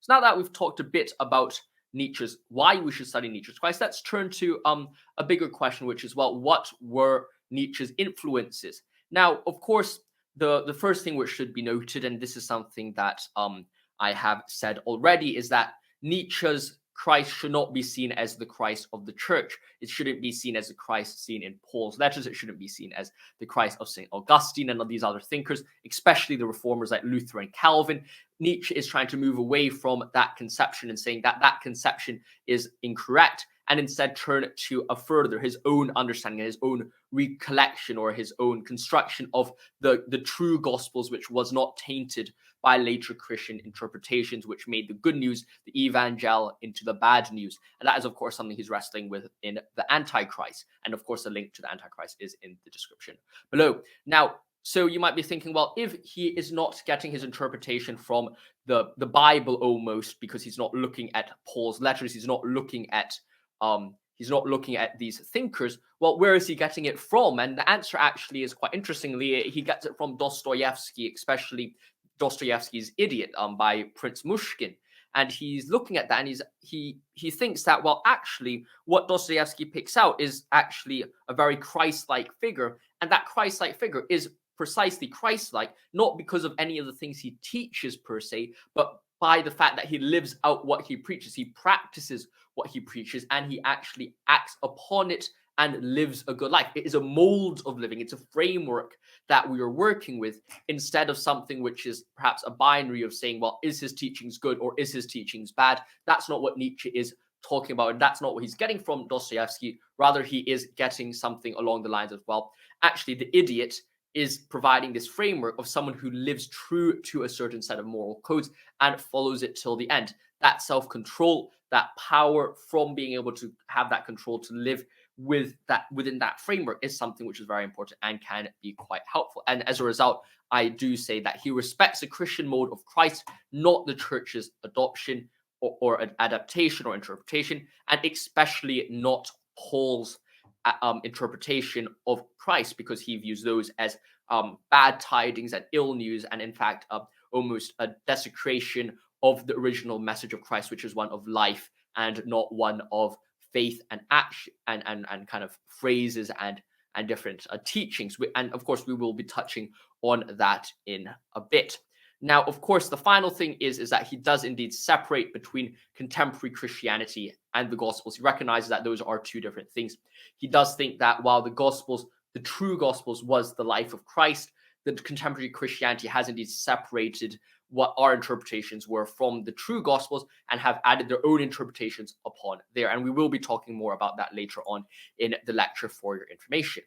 So now that we've talked a bit about why we should study Nietzsche's Christ, let's turn to a bigger question, which is, well, what were Nietzsche's influences? Now, of course, the first thing which should be noted, and this is something that I have said already, is that Nietzsche's Christ should not be seen as the Christ of the church. It shouldn't be seen as the Christ seen in Paul's letters. It shouldn't be seen as the Christ of St. Augustine and of these other thinkers, especially the reformers like Luther and Calvin. Nietzsche is trying to move away from that conception and saying that that conception is incorrect, and instead turn it to a further his own understanding, his own recollection, or his own construction of the true gospels, which was not tainted by later Christian interpretations, which made the good news, the evangel, into the bad news. And that is, of course, something he's wrestling with in the Antichrist. And of course, the link to the Antichrist is in the description below. Now, so you might be thinking, well, if he is not getting his interpretation from the Bible almost, because he's not looking at Paul's letters, he's not looking at these thinkers, well, where is he getting it from? And the answer actually is, quite interestingly, he gets it from Dostoevsky, especially Dostoevsky's Idiot by Prince Mushkin. And he's looking at that, and he thinks that, well, actually, what Dostoevsky picks out is actually a very Christ-like figure, and that Christ-like figure is precisely Christ-like, not because of any of the things he teaches per se, but by the fact that he lives out what he preaches. He practices what he preaches, and he actually acts upon it and lives a good life. It is a mold of living. It's a framework that we are working with, instead of something which is perhaps a binary of saying, well, is his teachings good or is his teachings bad? That's not what Nietzsche is talking about, and that's not what he's getting from Dostoevsky. Rather, he is getting something along the lines of, well, actually, the Idiot is providing this framework of someone who lives true to a certain set of moral codes and follows it till the end. That self-control, that power from being able to have that control to live within that framework, is something which is very important and can be quite helpful. And as a result, I do say that he respects the Christian mode of Christ, not the church's adoption or adaptation or interpretation, and especially not Paul's interpretation of Christ, because he views those as bad tidings and ill news, and in fact almost a desecration of the original message of Christ, which is one of life and not one of faith and action and kind of phrases and different teachings. And of course, we will be touching on that in a bit. Now, of course, the final thing is that he does indeed separate between contemporary Christianity and the Gospels. He recognizes that those are two different things. He does think that while the Gospels, the true Gospels, was the life of Christ, the contemporary Christianity has indeed separated what our interpretations were from the true Gospels and have added their own interpretations upon there. And we will be talking more about that later on in the lecture for your information.